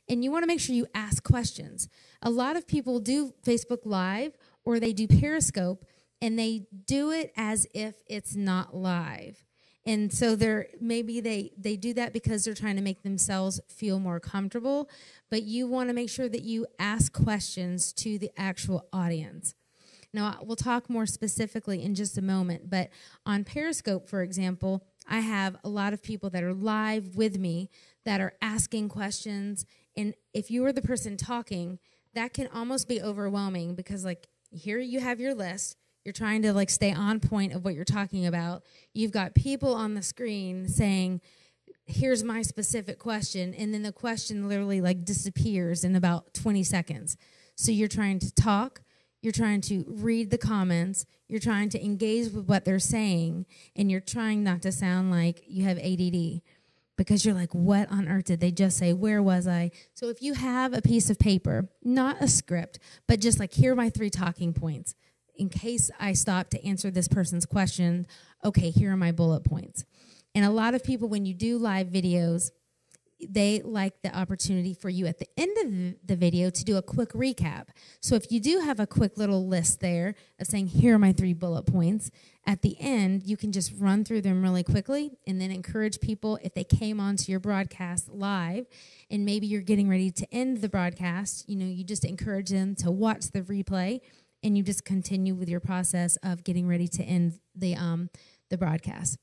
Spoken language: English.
And you want to make sure you ask questions. A lot of people do Facebook Live or they do Periscope, and they do it as if it's not live. And so maybe they do that because they're trying to make themselves feel more comfortable, but you want to make sure that you ask questions to the actual audience. Now, we'll talk more specifically in just a moment, but on Periscope, for example, I have a lot of people that are live with me that are asking questions, and if you are the person talking, that can almost be overwhelming because, like, here you have your list. You're trying to, like, stay on point of what you're talking about. You've got people on the screen saying, here's my specific question, and then the question literally, like, disappears in about 20 seconds. So you're trying to talk. You're trying to read the comments. You're trying to engage with what they're saying, and you're trying not to sound like you have ADD because you're like, what on earth did they just say? Where was I? So if you have a piece of paper, not a script, but just like, here are my 3 talking points. In case I stop to answer this person's question, okay, here are my bullet points. And a lot of people, when you do live videos, they like the opportunity for you at the end of the video to do a quick recap. So if you do have a quick little list there of saying, here are my 3 bullet points, at the end, you can just run through them really quickly and then encourage people, if they came onto your broadcast live and maybe you're getting ready to end the broadcast, you just encourage them to watch the replay, and you just continue with your process of getting ready to end the broadcast.